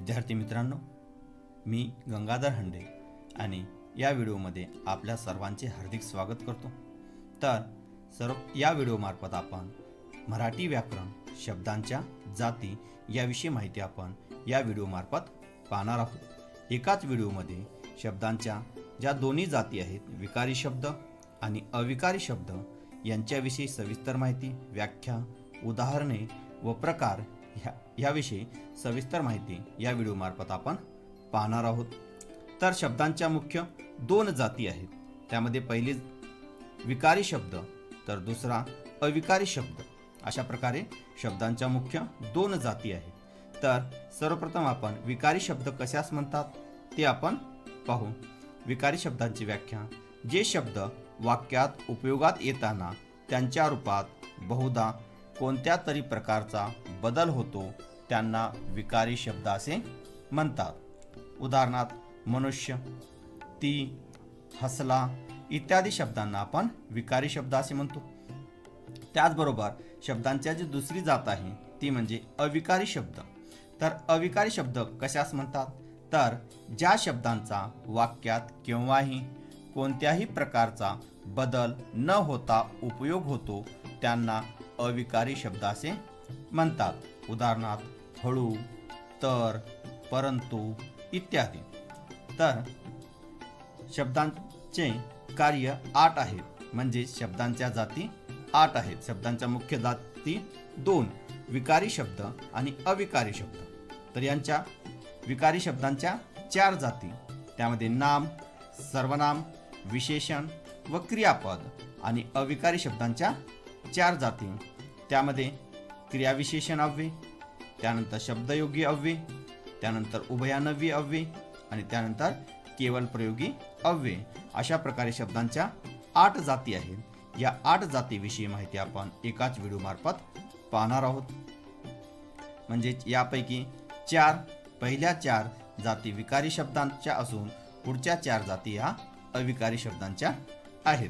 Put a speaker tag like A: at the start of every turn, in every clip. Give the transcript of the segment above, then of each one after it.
A: विद्यार्थी मित्रांनो, मी गंगाधर हंडे आणि या व्हिडिओमध्ये आपल्या सर्वांचे हार्दिक स्वागत करतो। तर या व्हिडिओमार्फत आपण मराठी व्याकरण शब्दांच्या जाती याविषयी माहिती आपण या व्हिडिओमार्फत पाहणार आहोत। एकाच व्हिडिओमध्ये शब्दांच्या ज्या दोन्ही जाती आहेत, विकारी शब्द आणि अविकारी शब्द यांच्याविषयी सविस्तर माहिती, व्याख्या, उदाहरणे व प्रकार याविषयी सविस्तर माहिती या व्हिडिओमार्फत आपण पाहणार आहोत। तर शब्दांच्या मुख्य दोन जाती आहेत, त्यामध्ये पहिली विकारी शब्द तर दुसरा अविकारी शब्द। अशा प्रकारे शब्दांच्या मुख्य दोन जाती आहेत। तर सर्वप्रथम आपण विकारी शब्द कशास म्हणतात ते आपण पाहू। विकारी शब्दांची व्याख्या: जे शब्द वाक्यात उपयोगात येताना त्यांच्या रूपात बहुधा कोणत्या तरी प्रकारचा बदल होतो त्यांना विकारी शब्द असे म्हणतात। उदाहरणार्थ मनुष्य, ती, हसला इत्यादी शब्दांना आपण विकारी शब्द असे म्हणतो। त्याचबरोबर शब्दांची जी दुसरी जात आहे ती म्हणजे अविकारी शब्द। तर अविकारी शब्द कशास म्हणतात, तर ज्या शब्दांचा वाक्यात केव्हाही कोणत्याही प्रकारचा बदल न होता उपयोग होतो त्यांना अविकारी शब्द असे म्हणतात। उदाहरणार्थ हळू, तर, परंतु इत्यादी। तर शब्दांचे कार्य 8 आहेत, म्हणजे शब्दांच्या जाती 8 आहेत। शब्दांच्या मुख्य जाती 2 विकारी शब्द आणि अविकारी शब्द। तर यांच्या विकारी शब्दांच्या 4 जाती, त्यामध्ये नाम, सर्वनाम, विशेषण व क्रियापद। आणि अविकारी शब्दांच्या 4 जाती, त्यामध्ये क्रियाविशेषण अव्यय, त्यानंतर शब्दयोगी अव्यय, त्यानंतर उभयान्वयी अव्यय आणि त्यानंतर केवल प्रयोगी अव्यय। अशा प्रकारे शब्दांच्या 8 जाती आहेत। या 8 जातीविषयी माहिती आपण एकाच व्हिडिओमार्फत पाहणार आहोत। म्हणजे यापैकी पहिल्या 4 जाती विकारी शब्दांच्या असून पुढच्या 4 जाती ह्या अविकारी शब्दांच्या आहेत।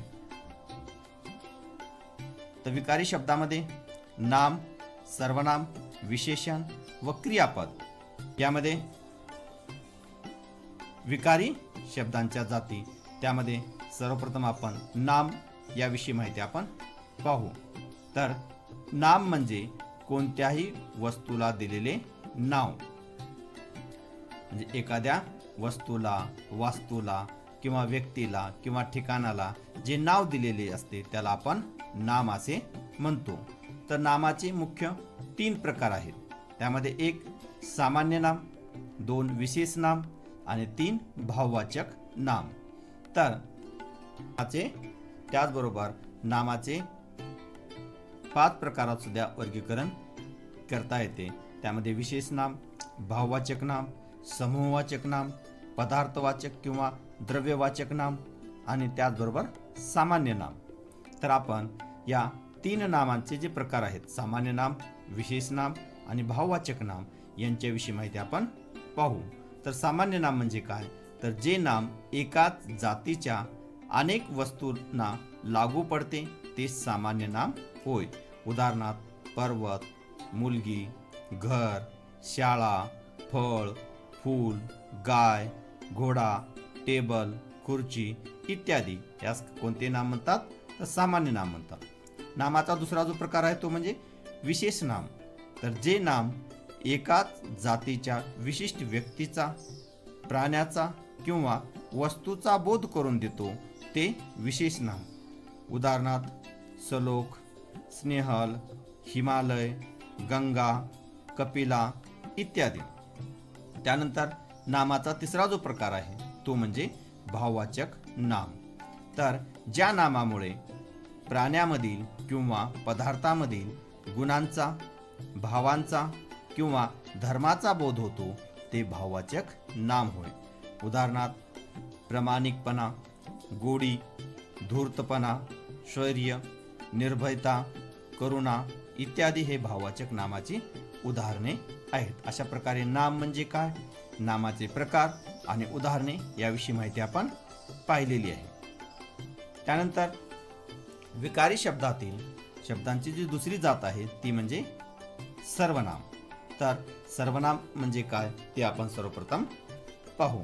A: तर विकारी शब्दामध्ये नाम, सर्वनाम, विशेषण व क्रियापद। यामध्ये विकारी शब्दांच्या जाती, त्यामध्ये सर्वप्रथम आपण नाम याविषयी माहिती आपण पाहू। तर नाम म्हणजे कोणत्याही वस्तूला दिलेले नाव, म्हणजे एखाद्या वस्तूला, वास्तूला किंवा व्यक्तीला किंवा ठिकाणाला जे नाव दिलेले असते त्याला आपण नाम असे म्हणतो। तर नामाचे मुख्य 3 प्रकार आहेत, त्यामध्ये 1 सामान्य नाम, 2 विशेष नाम आणि 3 भाववाचक नाम। तर त्याचबरोबर नामाचे 5 प्रकारात सुद्धा वर्गीकरण करता येते, त्यामध्ये विशेष नाम, भाववाचक नाम, समूहवाचक नाम, पदार्थवाचक किंवा द्रव्यवाचक नाम आणि त्याचबरोबर सामान्य नाम। तर आपण या 3 नामांचे जे प्रकार आहेत, सामान्य नाम, विशेष नाम आणि भाववाचक नाम, यांच्याविषयी माहिती आपण पाहू। तर सामान्य नाम म्हणजे काय, तर जे नाम एकाच जातीच्या अनेक वस्तूंना लागू पडते ते सामान्य नाम होय। उदाहरणार्थ पर्वत, मुलगी, घर, शाळा, फळ, फूल, गाय, घोडा, टेबल, खुर्ची इत्यादी यास कोणते नाम म्हणतात, तर सामान्य नाम म्हणतात। नामाचा दुसरा जो प्रकार आहे तो म्हणजे विशेष नाम। तर जे नाम एकाच जातीच्या विशिष्ट व्यक्तीचा, प्राण्याचा किंवा वस्तूचा बोध करून देतो ते विशेष नाम। उदाहरणार्थ सलोख, स्नेहल, हिमालय, गंगा, कपिला इत्यादी। त्यानंतर नामाचा तिसरा जो प्रकार आहे तो म्हणजे भाववाचक नाम। तर ज्या नामामुळे प्राण्यामधील किंवा पदार्थामधील गुणांचा, भावांचा किंवा धर्माचा बोध होतो ते भाववाचक नाम होय। उदाहरणार्थ प्रामाणिकपणा, गोडी, धूर्तपणा, शौर्य, निर्भयता, करुणा इत्यादी हे भाववाचक नामाची उदाहरणे आहेत। अशा प्रकारे नाम म्हणजे काय, नामाचे प्रकार आणि उदाहरणे याविषयी माहिती आपण पाहिलेली आहे। त्यानंतर विकारी शब्दातील शब्दांची जी दुसरी जात आहे ती म्हणजे सर्वनाम। तर सर्वनाम म्हणजे काय ते आपण सर्वप्रथम पाहू.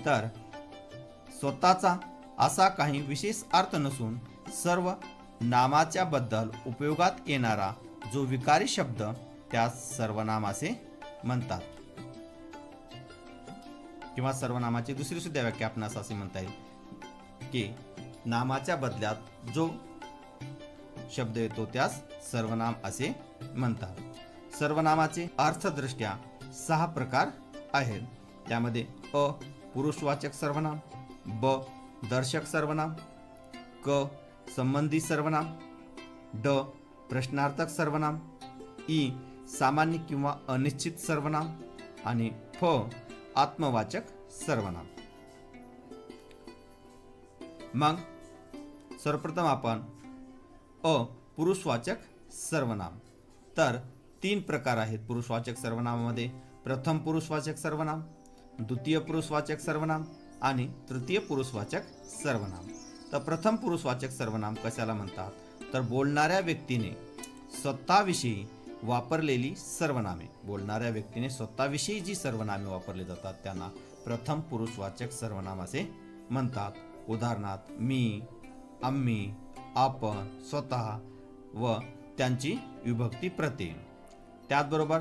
A: तर स्वतःचा असा काही विशेष अर्थ नसून सर्व नामाच्या बद्दल उपयोगात येणारा जो विकारी शब्द त्यास सर्वनाम असे म्हणतात. किंवा सर्वनामाची दुसरी सुद्धा व्याख्या आपणास असे म्हणता येईल की नामाच्या बदल्यात जो शब्द येतो त्यास सर्वनाम असे म्हणतात. सर्वनामाचे अर्थदृष्ट्या 6 प्रकार आहेत. त्यामध्ये अ पुरुषवाचक सर्वनाम, ब दर्शक सर्वनाम, क संबंधी सर्वनाम, ड प्रश्नार्थक सर्वनाम, ई सामान्य किंवा अनिश्चित सर्वनाम आणि फ आत्मवाचक सर्वनाम. मग सर्वप्रथम आपण अ पुरुषवाचक सर्वनाम. तर 3 प्रकार आहेत पुरुषवाचक सर्वनामामध्ये. प्रथम पुरुषवाचक सर्वनाम, द्वितीय पुरुषवाचक सर्वनाम आणि तृतीय पुरुषवाचक सर्वनाम. तर प्रथम पुरुषवाचक सर्वनाम कशाला म्हणतात, तर बोलणाऱ्या व्यक्तीने स्वतःविषयी वापरलेली सर्वनामे. बोलणाऱ्या व्यक्तीने स्वतःविषयी जी सर्वनामे वापरली जातात त्यांना प्रथम पुरुषवाचक सर्वनाम असे म्हणतात. उदाहरणार्थ मी, आम्ही, आपण, स्वतः व त्यांची विभक्ती प्रत्यय. त्याचबरोबर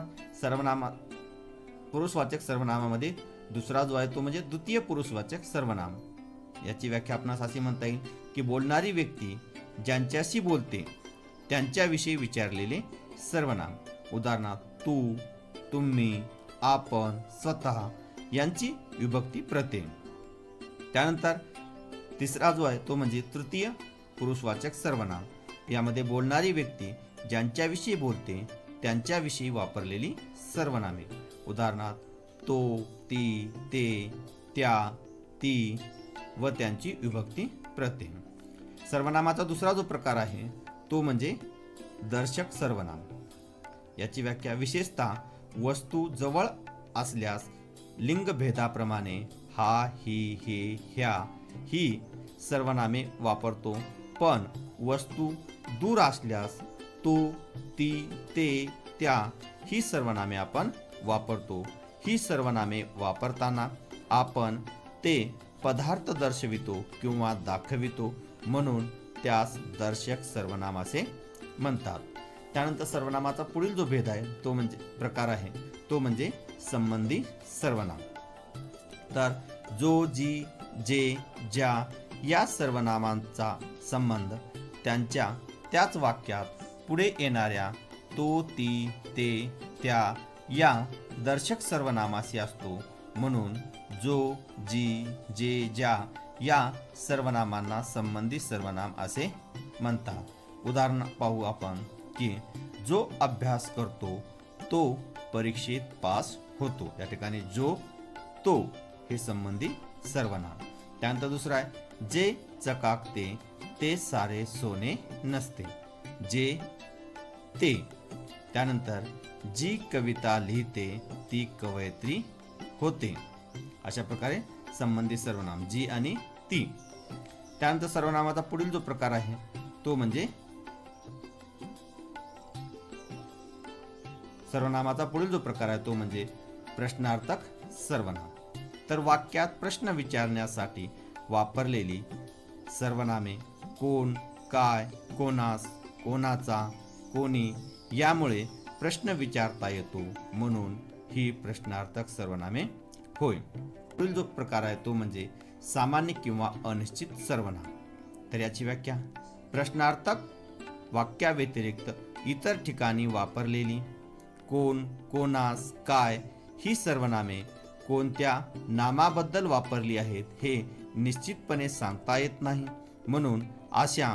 A: पुरुषवाचक सर्वनामामध्ये दुसरा जो आहे तो म्हणजे द्वितीय पुरुषवाचक सर्वनाम. याची व्याख्या आपणास अशी म्हणता येईल की बोलणारी व्यक्ती ज्यांच्याशी बोलते त्यांच्याविषयी विचारलेले सर्वनाम. उदाहरणार्थ तू, तुम्ही, आपण, स्वतः यांची विभक्ती प्रत्यय. त्यानंतर तिसरा जो आहे तो म्हणजे तृतीय पुरुषवाचक सर्वनाम. यामध्ये बोलणारी व्यक्ती ज्यांच्याविषयी बोलते त्यांच्याविषयी वापरलेली सर्वनामे. उदाहरणार्थ तो, ती, ते, त्या, ती व त्यांची विभक्ती प्रत्यय. सर्वनामाचा दुसरा जो प्रकार आहे तो म्हणजे दर्शक सर्वनाम. याची व्याख्या विशेषतः वस्तू जवळ असल्यास लिंगभेदाप्रमाणे हा, ही, हे, ह्या ही सर्वनामे वापरतो, पण वस्तू दूर असल्यास तो, ती, ते, त्या ही सर्वनामे आपण वापरतो. ही सर्वनामे वापरताना आपण ते पदार्थ दर्शवितो किंवा दाखवितो म्हणून त्यास दर्शक सर्वनाम असे म्हणतात. त्यानंतर सर्वनामाचा पुढील जो भेद आहे तो म्हणजे प्रकार आहे तो म्हणजे संबंधी सर्वनाम. तर जो, जी, जे, ज्या या सर्वनामांचा संबंध त्यांच्या त्याच वाक्यात पुढे येणाऱ्या तो, ती, ते, त्या या दर्शक सर्वनामाशी असतो म्हणून जो, जी, जे, ज्या या सर्वनामांना संबंधी सर्वनाम असे म्हणतात. उदाहरण पाहू आपण की जो अभ्यास करतो तो परीक्षेत पास होतो. या ठिकाणी जो, तो हे संबंधी सर्वनाम. त्यानंतर दुसरा आहे जे चकाकते ते सारे सोने नसते. जे, ते. त्यानंतर जी कविता लिहिते ती कवयित्री होते. अशा प्रकारे संबंधी सर्वनाम जी आणि ती. त्यानंतर सर्वनामाचा पुढील जो प्रकार आहे तो म्हणजे प्रश्नार्थक सर्वनाम. तर वाक्यात प्रश्न विचारण्यासाठी वापरलेली सर्वनामे कोण, काय, कोणास, कोणाचा, कोणी यामुळे प्रश्न विचारता येतो म्हणून ही प्रश्नार्थक सर्वनामे होय. पुढील जो प्रकार आहे तो म्हणजे सामान्य किंवा अनिश्चित सर्वनाम. तर याची व्याख्या प्रश्नार्थक वाक्याव्यतिरिक्त इतर ठिकाणी वापरलेली कोण, कोणास, काय ही सर्वनामे कोणत्या नामाबद्दल वापरली आहेत हे निश्चितपणे सांगता येत नाही म्हणून अशा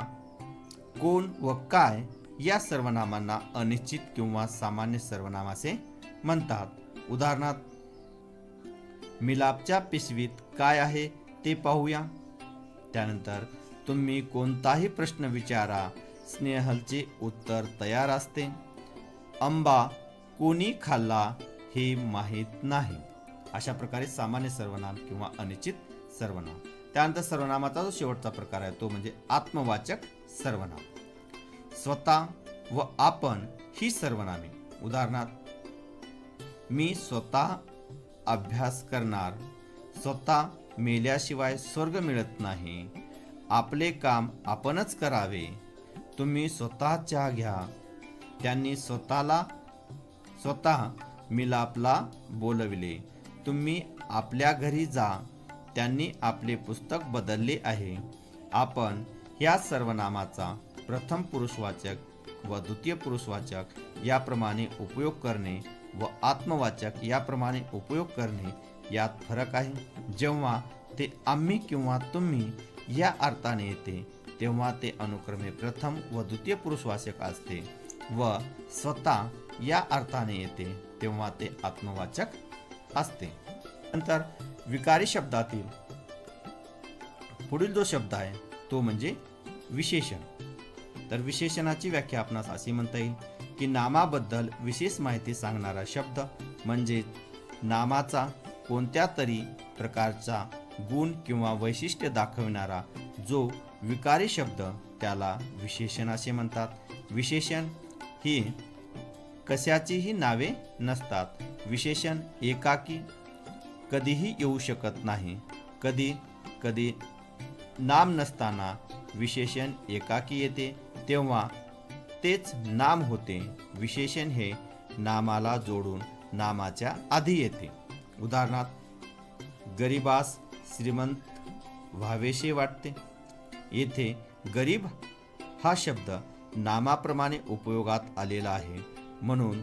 A: कोण व काय या सर्वनामांना अनिश्चित किंवा सामान्य सर्वनाम असे म्हणतात. उदाहरणार्थ मिलापच्या पिशवीत काय आहे ते पाहूया. त्यानंतर तुम्ही कोणताही प्रश्न विचारा, स्नेहलचे उत्तर तयार असते. आंबा कोणी खाल्ला हे माहीत नाही. अशा प्रकारे सामान्य सर्वनाम किंवा अनिश्चित सर्वनाम. त्यानंतर सर्वनामाचा जो शेवटचा प्रकार आहे तो म्हणजे आत्मवाचक सर्वनाम. स्वतः व आपण ही सर्वनामे. उदाहरणार्थ मी स्वतः अभ्यास करणार, स्वतः मेल्याशिवाय स्वर्ग मिळत नाही, आपले काम आपणच करावे, तुम्ही स्वतः चहा घ्या, त्यांनी स्वतः मिलापला बोलविले, तुम्ही आपल्या घरी जा, त्यांनी आपले पुस्तक बदलले आहे. आपण ह्या सर्वनामाचा प्रथम पुरुषवाचक व द्वितीय पुरुषवाचक याप्रमाणे उपयोग करणे व आत्मवाचक याप्रमाणे उपयोग करणे यात फरक आहे. जेव्हा ते आम्ही किंवा तुम्ही या अर्थाने येते तेव्हा ते अनुक्रमे प्रथम व द्वितीय पुरुषवाचक असते व स्वतः या अर्थाने येते तेव्हा ते आत्मवाचक असते. नंतर विकारी शब्दातील पुढील जो शब्द आहे तो म्हणजे विशेषण. तर विशेषणाची व्याख्या आपणास अशी म्हणता येईल की नामाबद्दल विशेष माहिती सांगणारा शब्द म्हणजे नामाचा कोणत्या तरी प्रकारचा गुण किंवा वैशिष्ट्य दाखविणारा जो विकारी शब्द त्याला विशेषण असे म्हणतात. विशेषण ही कशाचीही नावे नसतात. विशेषण एकाकी कधीही येऊ शकत नाही. कधी नाम नसताना विशेषण एकाकी येते तेव्हा तेच नाम होते. विशेषण हे नामाला जोडून नामाच्या आधी येते. उदाहरणार्थ गरीबास श्रीमंत व्हावेसे वाटते. येथे गरीब हा शब्द नामाप्रमाणे उपयोगात आलेला आहे म्हणून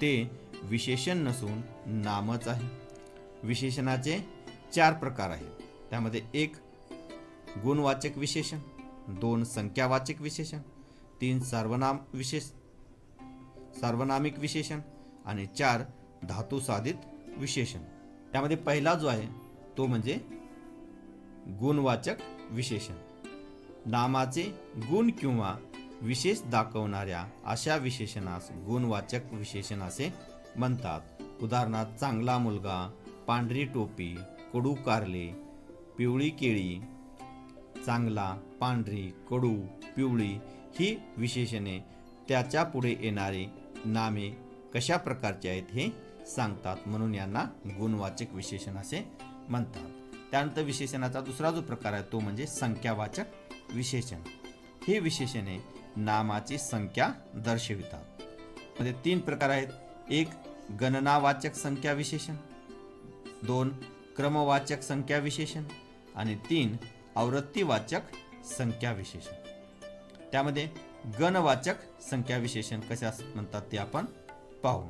A: ते विशेषण नसून नामच आहे. विशेषणाचे 4 प्रकार आहेत. त्यामध्ये 1 गुणवाचक विशेषण, 2 संख्यावाचक विशेषण, 3 सार्वनामिक विशेषण आणि 4 धातुसाधित विशेषण. त्यामध्ये पहिला जो आहे तो म्हणजे गुणवाचक विशेषण. नामाचे गुण किंवा विशेष दाखवणाऱ्या अशा विशेषणास गुणवाचक विशेषण असे म्हणतात. उदाहरणार्थ चांगला मुलगा, पांढरी टोपी, कडू कारले, पिवळी केळी. चांगला, पांढरी, कडू, पिवळी ही विशेषणे त्याच्या पुढे येणारी नामे कशा प्रकारची आहेत हे सांगतात म्हणून यांना गुणवाचक विशेषण असे म्हणतात. त्यानंतर विशेषणाचा दुसरा जो प्रकार आहे तो म्हणजे संख्यावाचक विशेषण. हे विशेषणे नामाची संख्या दर्शवितात. मध्ये 3 प्रकार आहेत. 1 गणनावाचक संख्या विशेषण, 2 क्रमवाचक संख्या विशेषण आणि 3 आवृत्तीवाचक संख्या विशेषण. त्यामध्ये गणवाचक संख्या विशेषण कशास म्हणतात ते आपण पाहू.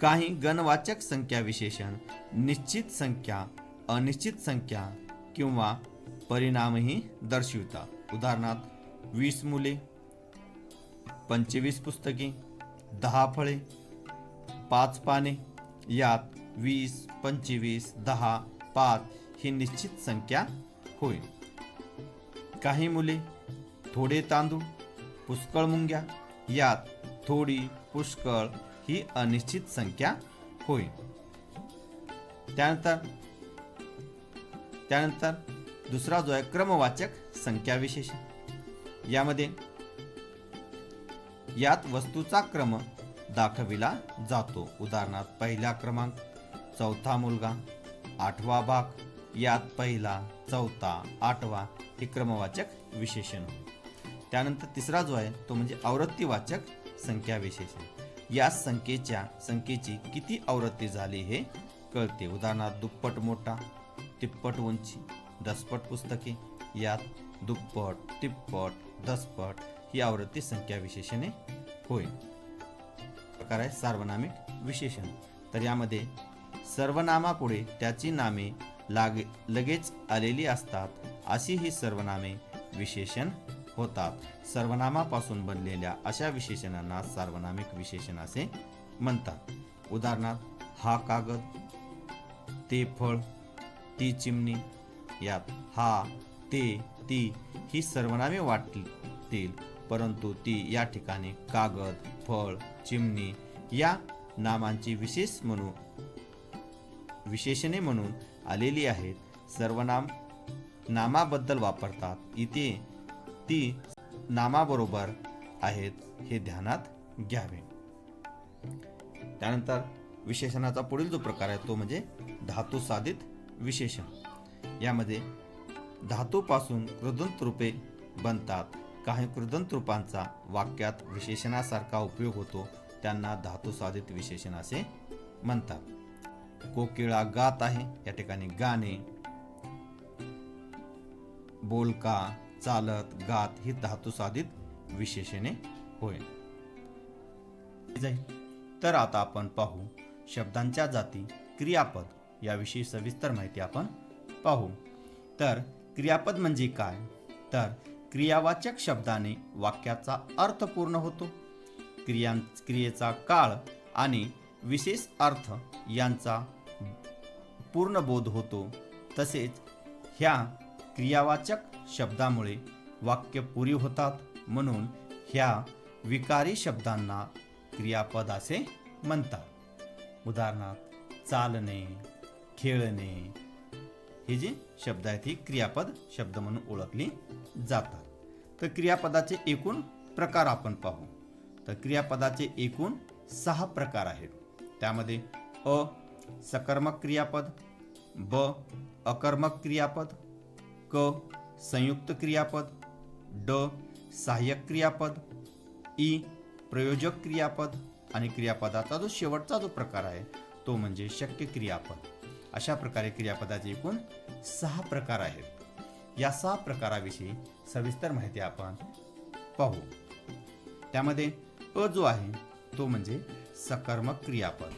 A: काही गणवाचक संख्या विशेषण निश्चित संख्या, अनिश्चित संख्या किंवा परिणामही दर्शवितात. उदाहरणार्थ 20 मुले, 25 पुस्तके, 10 फळे, 5 पाने. यात 20, 25, 10, 5 ही निश्चित संख्या होय. काही मुले, थोडे तांदूळ, पुष्कळ मुंग्या. यात थोडी, पुष्कळ ही अनिश्चित संख्या होय. त्यानंतर दुसरा जो आहे क्रमवाचक संख्या विशेषण. यात वस्तूचा क्रम दाखविला जातो. उदाहरणार्थ पहिला क्रमांक, चौथा मुलगा, 8वा भाग. यात पहिला, चौथा, 8वा हे क्रमवाचक विशेषण. त्यानंतर तिसरा जो आहे तो म्हणजे आवृत्तीवाचक संख्या विशेषण. या संख्येची किती आवृत्ती झाली हे कळते. उदाहरणार्थ दुप्पट मोठा, तिप्पट उंची, 10पट पुस्तके. यात दुप्पट, तिप्पट, 10पट ही आवृत्ती संख्या विशेषणे होय. प्रकार आहे सार्वनामिक विशेषण. तर यामध्ये सर्वनामापुढे त्याची नामे लगेच आलेली असतात अशी ही सर्वनामे विशेषण होतात. सर्वनामापासून बनलेल्या अशा विशेषणांना सार्वनामिक विशेषण असे म्हणतात. उदाहरणार्थ हा कागद, ते फळ, ती चिमणी. यात हा, ते, ती ही सर्वनामे वाटतील परंतु ती या ठिकाणी कागद, फळ, चिमणी या नामांची विशेषणे म्हणून आलेली आहेत. सर्वनाम नामाबद्दल वापरतात. इथे ती नामाबरोबर आहेत हे ध्यानात घ्यावे. त्यानंतर विशेषणाचा पुढील जो प्रकार आहे तो म्हणजे धातू साधित विशेषण. यामध्ये धातूपासून कृदंत रूपे बनतात. काही कृदंत रूपांचा वाक्यात विशेषणासारखा उपयोग होतो, त्यांना धातू साधित विशेषण असे म्हणतात. कोकिळा गात आहे, या ठिकाणी गाणे. बोलका, चालत, गात ही धातू साधित विशेषणे होय. तर आता आपण पाहू शब्दांच्या जाती, क्रियापद याविषयी सविस्तर माहिती आपण पाहू. तर क्रियापद म्हणजे काय? तर क्रियावाचक शब्दाने वाक्याचा अर्थ पूर्ण होतो. क्रियेचा काळ आणि विशेष अर्थ यांचा पूर्ण बोध होतो. तसेच ह्या क्रियावाचक शब्दामुळे वाक्य पुरी होतात, म्हणून ह्या विकारी शब्दांना क्रियापद असे म्हणतात. उदाहरणार्थ चालणे, खेळणे हे जे शब्द आहेत ही क्रियापद शब्द म्हणून ओळखली जातात. तर क्रियापदाचे एकूण प्रकार आपण पाहू. तर क्रियापदाचे एकूण 6 प्रकार आहेत. त्यामध्ये अ सकर्मक क्रियापद, ब अकर्मक क्रियापद, क संयुक्त क्रियापद, ड सहाय्यक क्रियापद, ई प्रयोजक क्रियापद आणि क्रियापदाचा जो शेवटचा जो प्रकार आहे तो म्हणजे शक्य क्रियापद. अशा प्रकारे क्रियापदाचे एकूण 6 प्रकार आहेत. या 6 प्रकाराविषयी सविस्तर माहिती आपण पाहू. त्यामध्ये अ जो आहे तो म्हणजे सकर्मक क्रियापद.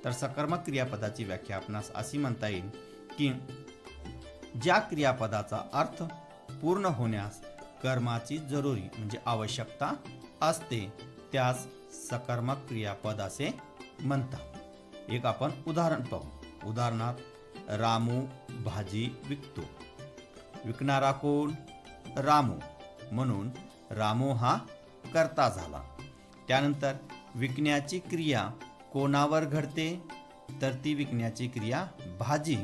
A: तर सकर्मक क्रियापदाची व्याख्या आपणास अशी म्हणता येईल की ज्या क्रियापदाचा अर्थ पूर्ण होण्यास कर्माची जरुरी म्हणजे आवश्यकता असते त्यास सकर्मक क्रियापद असे म्हणतात. एक आपण उदाहरण पाहू. उदाहरणार्थ रामू भाजी विकतो. विकणारा कोण? रामू, म्हणून रामू हा कर्ता झाला. त्यानंतर विकण्याची क्रिया कोणावर घडते? तर ती विकण्याची क्रिया भाजी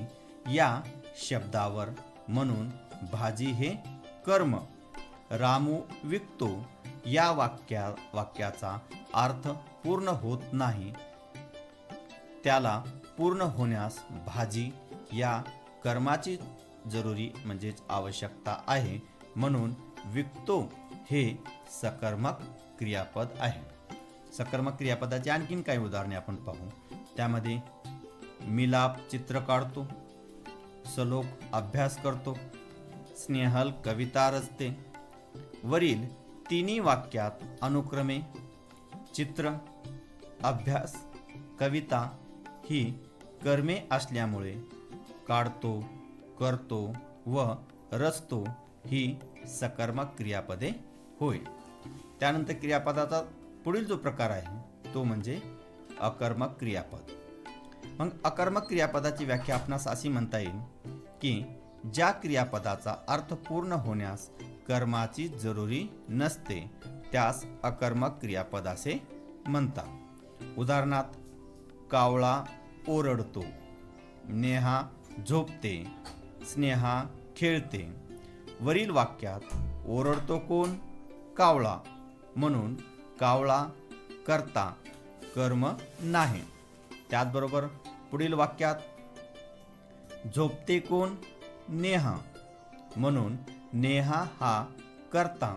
A: या शब्दावर, म्हणून भाजी हे कर्म. रामू विकतो या वाक्याचा अर्थ पूर्ण होत नाही, त्याला पूर्ण होण्यास भाजी या कर्माची जरुरी म्हणजेच आवश्यकता आहे, म्हणून विकतो हे सकर्मक क्रियापद आहे. सकर्मक क्रियापदाची आणखीन काही उदाहरणे आपण पाहू. त्यामध्ये मिलाप चित्र काढतो, सलोक अभ्यास करतो, स्नेहल कविता रचते. वरील तिन्ही वाक्यात अनुक्रमे चित्र, अभ्यास, कविता ही कर्मे असल्यामुळे काढतो, करतो व रचतो ही सकर्मक क्रियापदे होय. त्यानंतर क्रियापदाचा पुढील जो प्रकार आहे तो म्हणजे अकर्मक क्रियापद. मग अकर्मक क्रियापदाची व्याख्या आपणास अशी म्हणता येईल की ज्या क्रियापदाचा अर्थ पूर्ण होण्यास कर्माची जरुरी नसते त्यास अकर्मक क्रियापद असे म्हणतात. उदाहरणार्थ कावळा ओरडतो, नेहा झोपते, स्नेहा खेळते. वरील वाक्यात ओरडतो कोण? कावळा, म्हणून कावळा कर्ता, कर्म नाही. त्याचबरोबर पुढील वाक्यात झोपते कोण? नेहा, म्हणून नेहा हा कर्ता,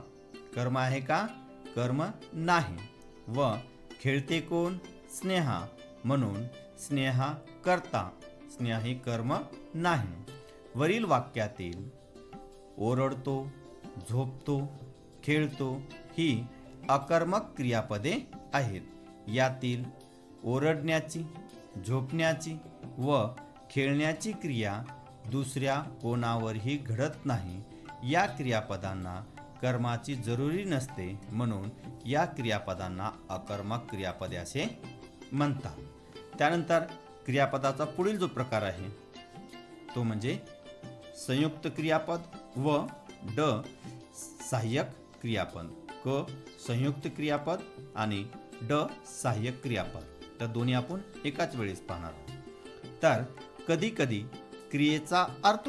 A: कर्म आहे का? कर्म नाही. व खेळते कोण? स्नेहा, म्हणून स्नेहा कर्ता, स्नेहा ही कर्म नाही. वरील वाक्यातील ओरडतो, झोपतो, खेळतो ही अकर्मक क्रियापदे आहेत. यातील ओरडण्याची, झोपण्याची व खेळण्याची क्रिया दुसऱ्या कोणावरही घडत नाही. या क्रियापदांना कर्माची जरुरी नसते, म्हणून या क्रियापदांना अकर्मक क्रियापदे असे म्हणतात. त्यानंतर क्रियापदाचा पुढील जो प्रकार आहे तो म्हणजे संयुक्त क्रियापद व ड सहाय्यक क्रियापद. क संयुक्त क्रियापद आणि ड सहाय्यक क्रियापद. तर दोन्ही आपण एकाच वेळेस पाहणार आहोत. तर कधी कधी क्रियेचा अर्थ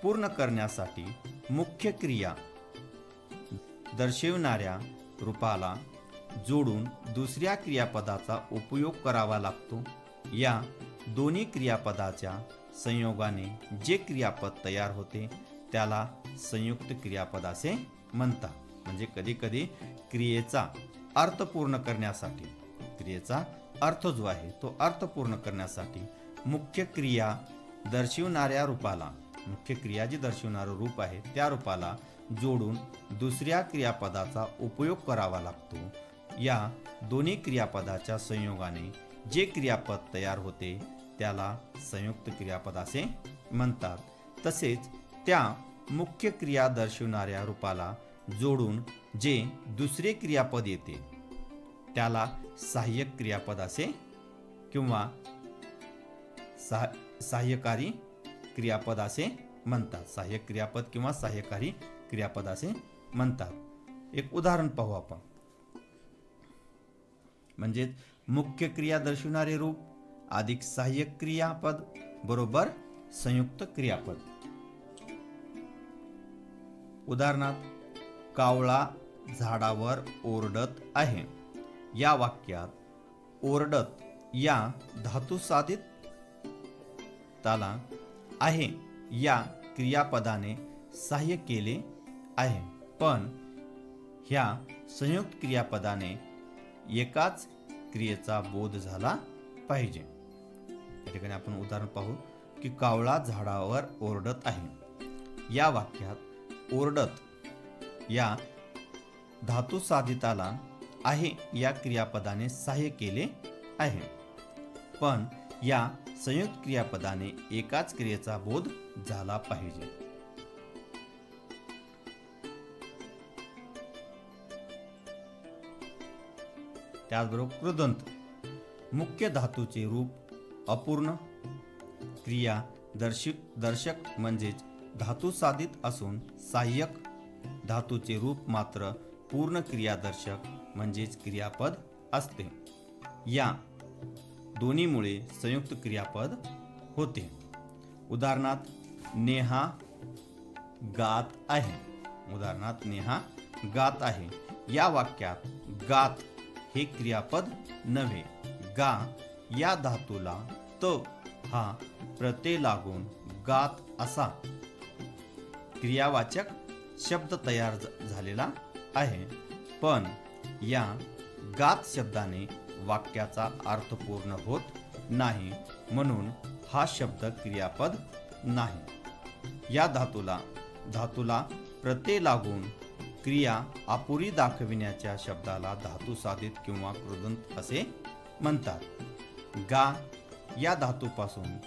A: पूर्ण करण्यासाठी मुख्य क्रिया दर्शविणाऱ्या रूपाला जोडून दुसऱ्या क्रियापदाचा उपयोग करावा लागतो. या दोन्ही क्रियापदाच्या संयोगाने जे क्रियापद तयार होते त्याला संयुक्त क्रियापद असे म्हणतात. म्हणजे कधी कधी क्रियेचा अर्थ पूर्ण करण्यासाठी, क्रियेचा अर्थ जो आहे तो अर्थ पूर्ण करण्यासाठी मुख्य क्रिया दर्शविणाऱ्या रूपाला, मुख्य क्रिया जी दर्शविणारं रूप आहे त्या रूपाला जोडून दुसऱ्या क्रियापदाचा उपयोग करावा लागतो. या दोन्ही क्रियापदाच्या संयोगाने जे क्रियापद तयार होते त्याला संयुक्त क्रियापद असे म्हणतात. तसेच त्या मुख्य क्रिया दर्शविणाऱ्या रूपाला जोडून जे दुसरे क्रियापद येते त्याला सहाय्यक क्रियापद असे किंवा सहाय्यकारी क्रियापद असे म्हणतात. सहाय्यक क्रियापद किंवा सहाय्यकारी क्रियापद असे म्हणतात. एक उदाहरण पाहू आपण. म्हणजे मुख्य क्रिया दर्शविणारे रूप अधिक सहाय्यक क्रियापद बरोबर संयुक्त क्रियापद. उदाहरणार्थ, कावळा झाडावर ओरडत आहे. या वाक्यात ओरडत या धातुसाधित ताला आहे या क्रियापदाने सहाय्य केले आहे, पण ह्या संयुक्त क्रियापदाने एकाच क्रियेचा बोध झाला पाहिजे. या ठिकाणी आपण उदाहरण पाहू की कावळा झाडावर ओरडत आहे. या वाक्यात ओरडत या धातुसाधिताला आहे या क्रियापदाने सहाय्य केले आहे, पण या संयुक्त क्रियापदाने एकाच क्रियेचा बोध झाला पाहिजे. त्याचबरोबर कृदंत, मुख्य धातूचे रूप अपूर्ण क्रिया दर्शक म्हणजेच धातुसाधित असून सहाय्यक धातूचे रूप मात्र पूर्ण क्रियादर्शक म्हणजेच क्रियापद असते. या दोन्हीमुळे संयुक्त क्रियापद होते. उदाहरणार्थ, नेहा गात आहे. उदाहरणार्थ, नेहा गात आहे. या वाक्यात गात हे क्रियापद नव्हे, गा या धातूला त हा प्रत्यय लागून गात असा क्रियावाचक शब्द तयार झालेला आहे, पण या गात शब्दाने वाक्याचा अर्थ पूर्ण होत नाही, म्हणून हा शब्द क्रियापद नाही. या धातूला प्रत्यय लागून क्रिया अपुरी दाखविण्याच्या शब्दाला धातुसाधित किंवा कृदंत असे म्हणतात. गा या धातूपासून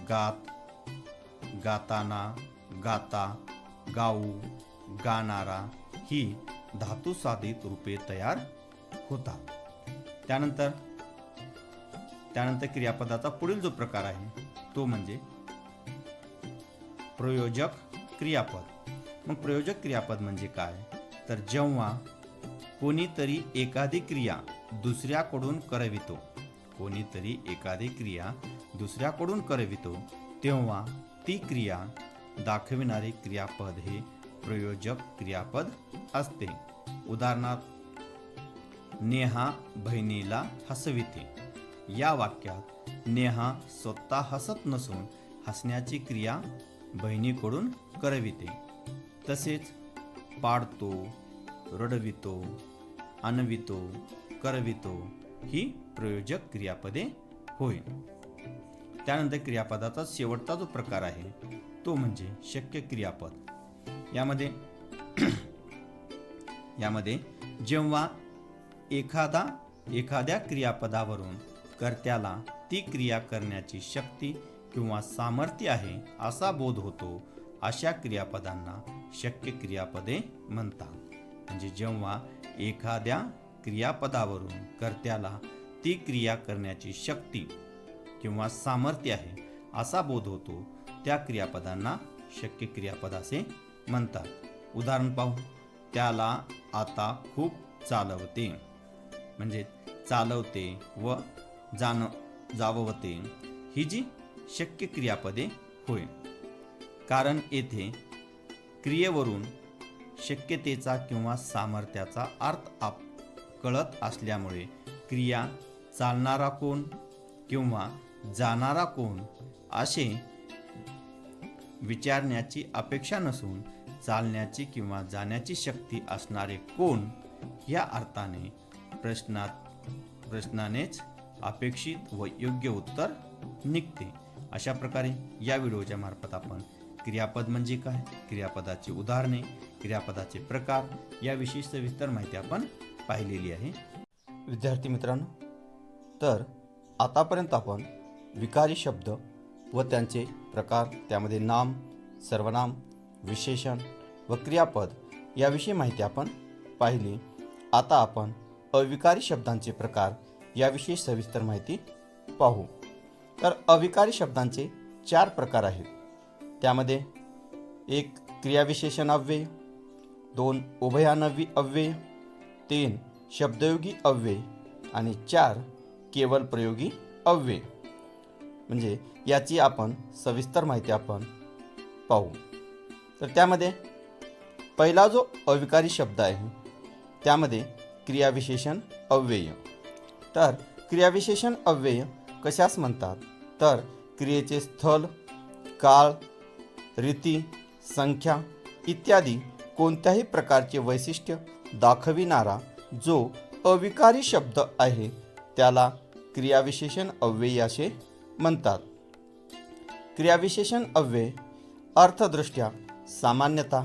A: गात, गाताना, गाता, गाऊ, गाणारा ही धातुसाधित रूपे तयार होतात. त्यानंतर क्रियापदाचा पुढील जो प्रकार आहे तो म्हणजे प्रयोजक क्रियापद. मग प्रयोजक क्रियापद म्हणजे काय? तर जेव्हा कोणीतरी एखादी क्रिया दुसऱ्याकडून करवितो, कोणीतरी एखादी क्रिया दुसऱ्याकडून करवितो तेव्हा ती क्रिया दाखविणारे क्रियापद हे प्रयोजक क्रियापद असते. उदाहरणार्थ, नेहा बहिणीला हसविते. या वाक्यात नेहा स्वतः हसत नसून हसण्याची क्रिया बहिणीकडून करविते. तसेच पाडतो, रडवितो, आणवितो, करवितो ही प्रयोजक क्रियापदे होय. त्यानंतर क्रियापदाचा शेवटचा जो प्रकार आहे तो म्हणजे शक्य क्रियापद. यामध्ये जेव्हा एखाद्या क्रियापदावरून कर्त्याला ती क्रिया करण्याची शक्ती किंवा सामर्थ्य आहे असा बोध होतो, अशा क्रियापदांना शक्य क्रियापदे म्हणतात. म्हणजे जेव्हा एखाद्या क्रियापदावरून कर्त्याला ती क्रिया करण्याची शक्ती किंवा सामर्थ्य आहे असा बोध होतो त्या क्रियापदांना शक्य क्रियापद असे म्हणतात. उदाहरण पाहू. त्याला आता खूप चालवते. म्हणजे चालवते व जाववते ही जी शक्य क्रियापदे होय, कारण येथे क्रियेवरून शक्यतेचा किंवा सामर्थ्याचा अर्थ कळत असल्यामुळे क्रिया चालणारा कोण किंवा जाणारा कोण असे विचारण्याची अपेक्षा नसून चालण्याची किंवा जाण्याची शक्ती असणारे कोण या अर्थाने प्रश्नानेच अपेक्षित व योग्य उत्तर निघते. अशा प्रकारे या व्हिडिओच्या मार्फत आपण क्रियापद म्हणजे काय, क्रियापदाची उदाहरणे, क्रियापदाचे प्रकार याविषयी सविस्तर माहिती आपण पाहिलेली आहे. विद्यार्थी मित्रांनो, तर आतापर्यंत आपण विकारी शब्द व त्यांचे प्रकार, त्यामध्ये नाम, सर्वनाम, विशेषण व क्रियापद याविषयी माहिती आपण पाहिली. आता आपण अविकारी शब्दांचे प्रकार याविषयी सविस्तर माहिती पाहू. तर अविकारी शब्दांचे 4 प्रकार आहेत. त्यामध्ये 1 क्रियाविशेषण अव्यय, 2 उभयान्वयी अव्यय, 3 शब्दयोगी अव्यय आणि 4 केवल प्रयोगी अव्यय. म्हणजे याची आपण सविस्तर माहिती आपण पाहू. तर त्यामध्ये पहिला जो अविकारी शब्द आहे त्यामध्ये क्रियाविशेषण अव्यय. तर क्रियाविशेषण अव्यय कशास म्हणतात, तर क्रियेचे स्थल, काळ, रीती, संख्या इत्यादी कोणत्याही प्रकारचे वैशिष्ट्य दाखविणारा जो अविकारी शब्द आहे त्याला क्रियाविशेषण अव्यय असे म्हणतात. क्रियाविशेषण अव्यय अर्थदृष्ट्या सामान्यतः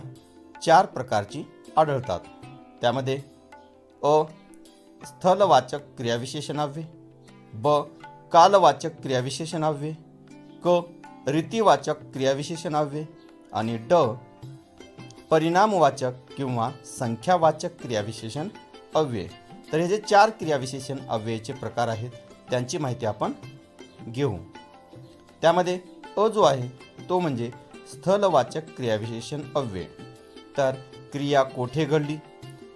A: 4 प्रकारची आढळतात. त्यामध्ये अ स्थलवाचक क्रियाविशेषण अव्यय, ब कालवाचक क्रियाविशेषण अव्यय, क रीतिवाचक क्रियाविशेषण अव्यय आणि ड परिणामवाचक किंवा संख्यावाचक क्रियाविशेषण अव्यय. तर हे जे 4 क्रियाविशेषण अव्ययाचे प्रकार आहेत त्यांची माहिती आपण घेऊ. त्यामध्ये अ जो आहे तो म्हणजे स्थलवाचक क्रियाविशेषण अव्यय. तर क्रिया कोठे घडली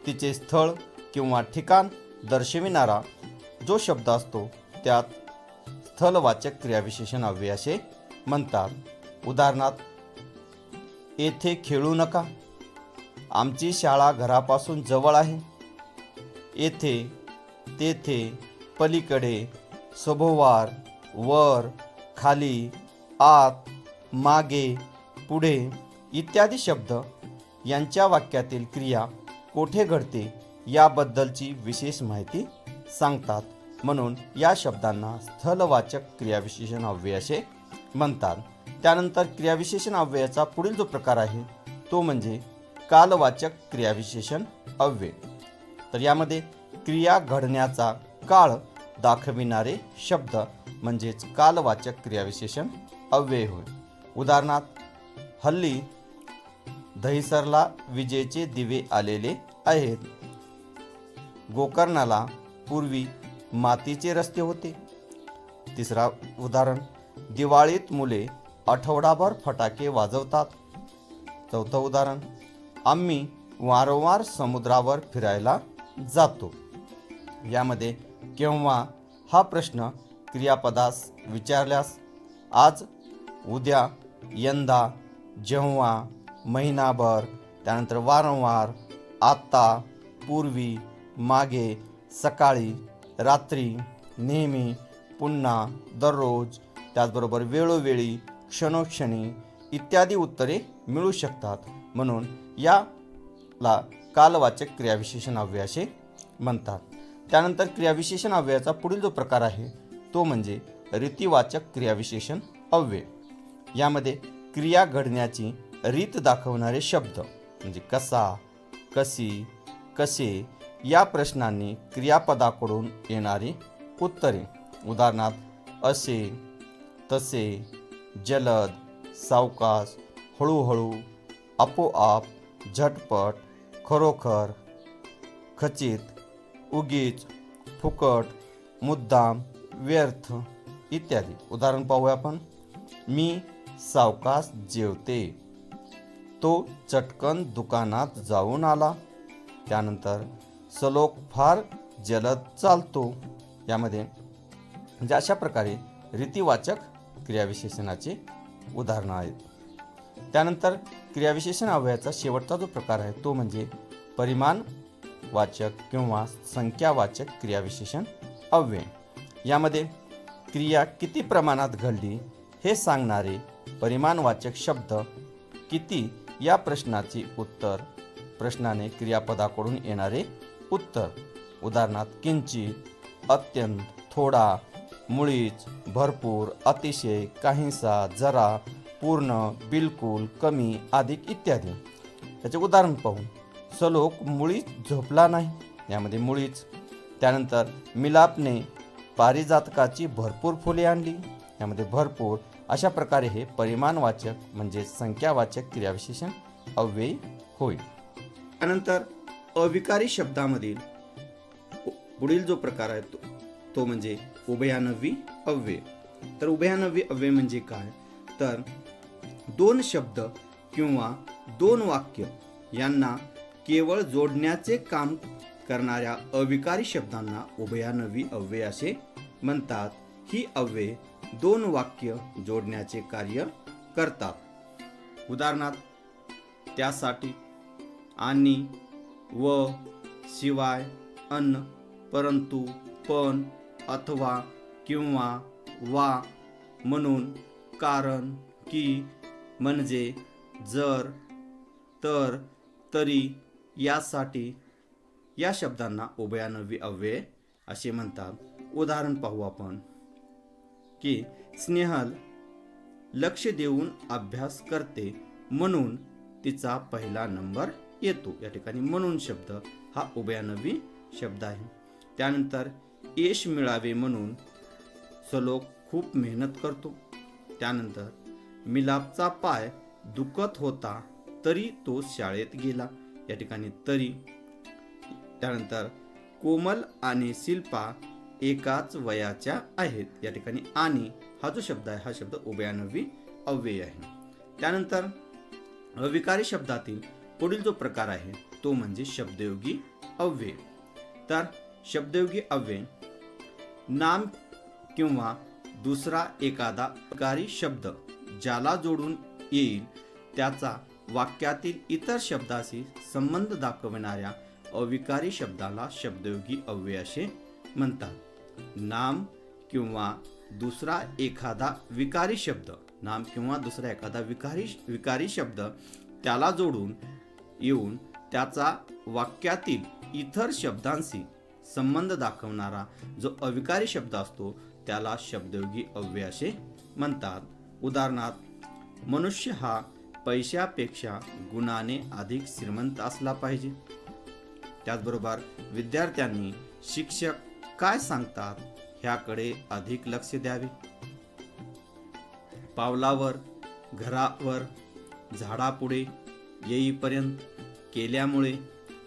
A: तिचे स्थळ किंवा ठिकाण दर्शविणारा जो शब्द असतो त्यात स्थलवाचक क्रियाविशेषण अव्यय असे म्हणतात. उदाहरणार्थ, येथे खेळू नका, आमची शाळा घरापासून जवळ आहे, येथे, तेथे, पलीकडे, सभोवार, वर, खाली, आत, मागे, पुढे इत्यादी शब्द यांच्या वाक्यातील क्रिया कोठे घडते याबद्दलची विशेष माहिती सांगतात. म्हणून या शब्दांना स्थलवाचक क्रियाविशेषण अव्यय असे म्हणतात. त्यानंतर क्रियाविशेषण अव्ययाचा पुढील जो प्रकार आहे तो म्हणजे कालवाचक क्रियाविशेषण अव्यय. तर यामध्ये क्रिया घडण्याचा काळ दाखविणारे शब्द म्हणजेच कालवाचक क्रियाविशेषण अव्यय होय. उदाहरणार्थ, हल्ली दहिसरला विजेचे दिवे आलेले आहेत, गोकर्णाला पूर्वी मातीचे रस्ते होते. तिसरा उदाहरण, दिवाळीत मुले आठवडाभर फटाके वाजवतात. चौथं उदाहरण, आम्ही वारंवार समुद्रावर फिरायला जातो. यामध्ये केव्हा हा प्रश्न क्रियापदास विचारल्यास आज, उद्या, यंदा, जेव्हा, महिनाभर, त्यानंतर वारंवार, आता, पूर्वी, मागे, सकाळी, रात्री, नेहमी, पुन्हा, दररोज, त्याचबरोबर वेळोवेळी, क्षणोक्षणी इत्यादी उत्तरे मिळू शकतात. म्हणून याला कालवाचक क्रियाविशेषण अव्यय असे म्हणतात. त्यानंतर क्रियाविशेषण अव्ययाचा पुढील जो प्रकार आहे तो म्हणजे रीतिवाचक क्रियाविशेषण अव्यय. यामध्ये क्रिया घडण्याची रीत दाखवणारे शब्द म्हणजे कसा, कशी, कसे या प्रश्नांनी क्रियापदाकडून येणारी उत्तरे. उदाहरणार्थ, असे, तसे, जलद, सावकाश, हळूहळू, आपोआप, झटपट, खरोखर, खचित, उगीच, फुकट, मुद्दाम, व्यर्थ इत्यादी. उदाहरण पाहूया आपण. मी सावकाश जेवते, तो चटकन दुकानात जाऊन आला. त्यानंतर सलोख फार जलद चालतो. यामध्ये म्हणजे अशा प्रकारे रीतिवाचक क्रियाविशेषणाचे उदाहरणं आहेत. त्यानंतर क्रियाविशेषण अव्ययाचा शेवटचा जो प्रकार आहे तो म्हणजे परिमाणवाचक किंवा संख्यावाचक क्रियाविशेषण अव्यय. यामध्ये क्रिया किती प्रमाणात घडली हे सांगणारे परिमाणवाचक शब्द किती या प्रश्नाचे उत्तर, प्रश्नाने क्रियापदाकडून येणारे उत्तर. उदाहरणार्थ किंचित, अत्यंत, थोडा, मुळीच, भरपूर, अतिशय, काहीसा, जरा, पूर्ण, बिलकुल, कमी, अधिक इत्यादी. त्याचे उदाहरण पाहू. सलोख मुळीच झोपला नाही, यामध्ये मुळीच. त्यानंतर मिलापने पारिजातकाची भरपूर फुले आणली, यामध्ये भरपूर. अशा प्रकारे हे परिमाणवाचक म्हणजे संख्यावाचक क्रियाविशेषण अव्ययी होईल. त्यानंतर अविकारी शब्दामधील पुढील जो प्रकार आहे तो म्हणजे उभयान्वयी अव्यय. तर उभयान्वयी अव्यय म्हणजे काय, तर दोन शब्द किंवा दोन वाक्य यांना केवळ जोडण्याचे काम करणाऱ्या अविकारी शब्दांना उभयान्वयी अव्यय असे म्हणतात. ही अव्यय दोन वाक्य जोडण्याचे कार्य करतात. उदाहरणार्थ त्यासाठी, आणि, व, शिवाय, अन, परंतु, पण, अथवा, किंवा, वा, म्हणून, कारण, की, म्हणजे, जर, तर, तरी, यासाठी या शब्दांना उभयान्वयी अव्यय असे म्हणतात. उदाहरण पाहू आपण की स्नेहल लक्ष देऊन अभ्यास करते म्हणून तिचा पहिला नंबर येतो. या ठिकाणी म्हणून शब्द हा उभयान्वयी शब्द आहे. त्यानंतर यश मिळावे म्हणून सलोख खूप मेहनत करतो. त्यानंतर मिलापचा पाय दुखत होता तरी तो शाळेत गेला, या ठिकाणी तरी. त्यानंतर कोमल आणि शिल्पा एकाच वयाच्या आहेत, या ठिकाणी आणि हा जो शब्द आहे हा शब्द उभयान्वयी अव्यय आहे. त्यानंतर अविकारी शब्दातील पुढील जो प्रकार आहे तो म्हणजे शब्दयोगी अव्यय. तर शब्दयोगी अव्यय नाम किंवा दुसरा एखादा अविकारी शब्द ज्याला जोडून येईल त्याचा वाक्यातील इतर शब्दाशी संबंध दाखविणाऱ्या अविकारी शब्दाला शब्दयोगी अव्यय असे म्हणतात. नाम किंवा दुसरा एखादा विकारी शब्द, नाम किंवा दुसरा एखादा विकारी शब्द त्याला जोडून येऊन त्याचा वाक्यातील इतर शब्दांशी संबंध दाखवणारा जो अविकारी शब्द असतो त्याला शब्दयोगी अव्यय असे म्हणतात. उदाहरणार्थ मनुष्य हा पैशापेक्षा गुणाने अधिक श्रीमंत असला पाहिजे. त्याचबरोबर विद्यार्थ्यांनी शिक्षक काय सांगतात ह्याकडे अधिक लक्ष द्यावे. पावलावर, घरावर, झाडापुढे, येईपर्यंत, केल्यामुळे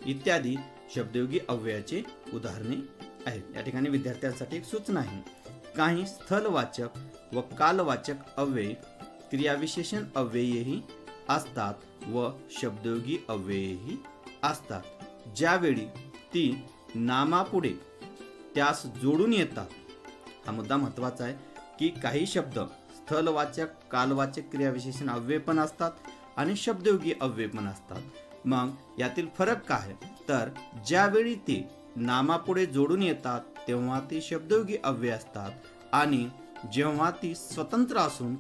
A: इत्यादी शब्दयोगी अव्ययाचे उदाहरणे आहेत. या ठिकाणी विद्यार्थ्यांसाठी एक सूचना आहे. काही स्थलवाचक व कालवाचक अव्यय क्रियाविशेषण अव्ययही असतात व शब्दयोगी अव्ययही असतात. ज्यावेळी ती नामापुढे त्यास जोडून येतात. हा मुद्दा महत्वाचा आहे की काही शब्द स्थलवाचक, कालवाचक क्रियाविशेषण अव्यय पण असतात आणि शब्दयोगी अव्यय पण असतात. मग यातील फरक काय, तर ज्यावेळी ते नामापुढे जोडून येतात तेव्हा ते शब्दयोगी अव्यय असतात आणि जेव्हा ती स्वतंत्र असून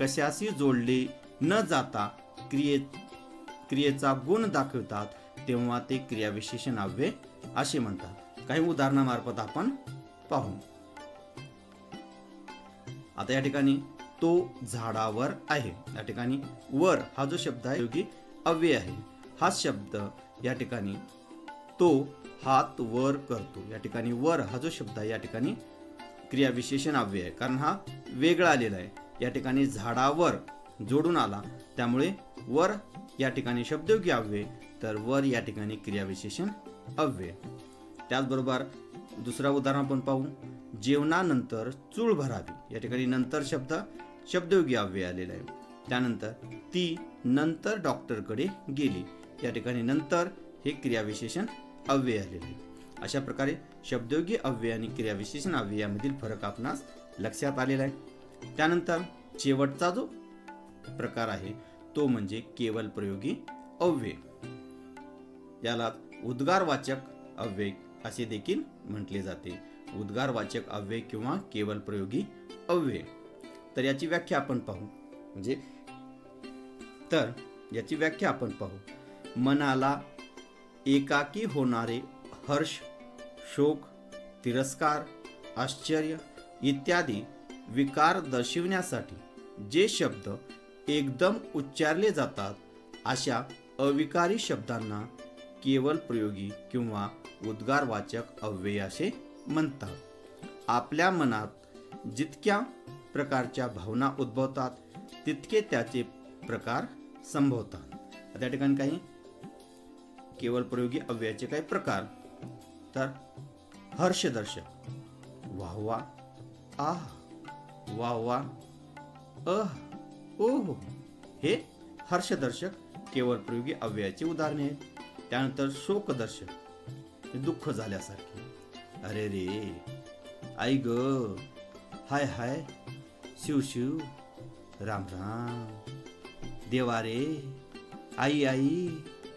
A: कशाशी जोडले न जाता क्रियेचा गुण दाखवतात तेव्हा ते क्रियाविशेषण अव्यय असे म्हणतात. काही उदाहरणामार्फत आपण पाहू. आता या ठिकाणी तो झाडावर आहे, या ठिकाणी वर हा जो शब्द आहे योगी अव्यय आहे. हा शब्द या ठिकाणी तो हात वर करतो, या ठिकाणी वर हा जो शब्द आहे या ठिकाणी क्रियाविशेषण अव्यय आहे कारण हा वेगळा आलेला आहे. या ठिकाणी झाडावर जोडून आला त्यामुळे वर या ठिकाणी शब्दयोगी अव्यय, तर वर या ठिकाणी क्रियाविशेषण अव्यय. त्याचबरोबर दुसरा उदाहरण आपण पाहू. जेवणानंतर चूळ भरावी, या ठिकाणी नंतर शब्द शब्दयोगी अव्यय आलेला आहे. त्यानंतर ती नंतर डॉक्टरकडे गेली, या ठिकाणी नंतर हे क्रियाविशेषण अव्यय आलेले आहे. अशा प्रकारे शब्दयोगी अव्यय आणि क्रियाविशेषण अव्यय यामधील फरक आपणास लक्षात आलेला आहे. त्यानंतर शेवटचा जो प्रकार आहे तो म्हणजे केवल प्रयोगी अव्यय. याला उद्गारवाचक अव्यय असे देखील म्हटले जाते. उद्गारवाचक अव्यय किंवा केवल प्रयोगी अव्यय. तर याची व्याख्या आपण पाहू. याची व्याख्या आपण पाहू. मनाला एकाकी होणारे हर्ष, शोक, तिरस्कार, आश्चर्य इत्यादी विकार दर्शविण्यासाठी जे शब्द एकदम उच्चारले जातात अशा अविकारी शब्दांना केवल प्रयोगी किंवा उद्गारवाचक अव्यय असे म्हणतात. आपल्या मनात जितक्या प्रकारच्या भावना उद्भवतात तितके त्याचे प्रकार संभवतात. त्या ठिकाणी काही केवल प्रयोगी अव्ययाचे काही प्रकार. तर हर्षदर्शक वाह वाह, आह, वाह वाह, अह, ओह हे हर्षदर्शक केवल प्रयोगी अव्ययाचे उदाहरणे आहेत. त्यानंतर शोकदर्शक दुःख झाल्यासारखे, अरे रे, आई ग, हाय हाय, शिव शिव, राम राम, देवा रे, आई आई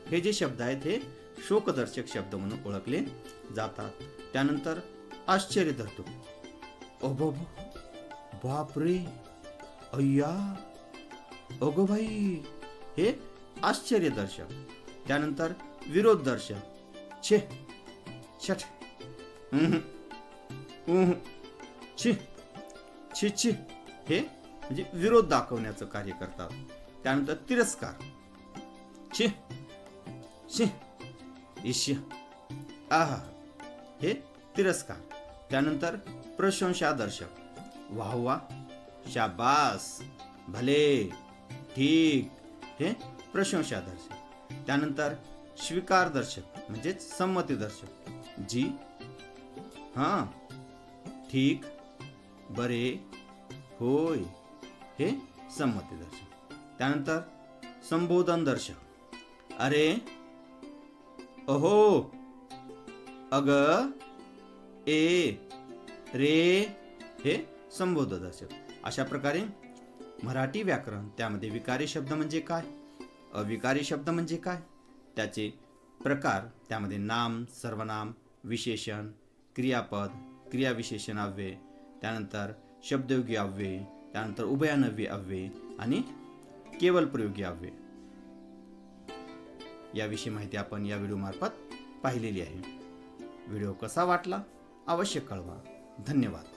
A: हे जे शब्द आहेत हे शोकदर्शक शब्द म्हणून ओळखले जातात. त्यानंतर आश्चर्यदर्शक, अबो बाप रे, अय्या, अगो भाई हे आश्चर्यदर्शक. त्यानंतर विरोधदर्शक, छे, छट, छी, छी छी हे म्हणजे विरोध दाखवण्याचं कार्य करतात. त्यानंतर तिरस्कार, छी, छी, ईश, आह हे तिरस्कार. त्यानंतर प्रशंसादर्शक, वाह वाह, शाबास, भले, ठीक हे प्रशंसादर्शक. त्यानंतर स्वीकारदर्शक म्हणजेच संमतीदर्शक, जी, हां, ठीक, बरे, होय हे संमतीदर्शक. त्यानंतर संबोधनदर्शक, अरे, अहो, अग, ए, रे हे संबोधनदर्शक. अशा प्रकारे मराठी व्याकरण त्यामध्ये विकारी शब्द म्हणजे काय, अविकारी शब्द म्हणजे काय, त्याचे प्रकार, त्यामध्ये नाम, सर्वनाम, विशेषण, क्रियापद, क्रियाविशेषण अव्यय, त्यानंतर शब्दयोगी अव्यय, त्यानंतर उभयान्वयी अव्यय आणि केवल प्रयोगी अव्यय याविषयी माहिती आपण या व्हिडिओ मार्फत पाहिलेली आहे. व्हिडिओ कसा वाटला अवश्य कळवा. धन्यवाद.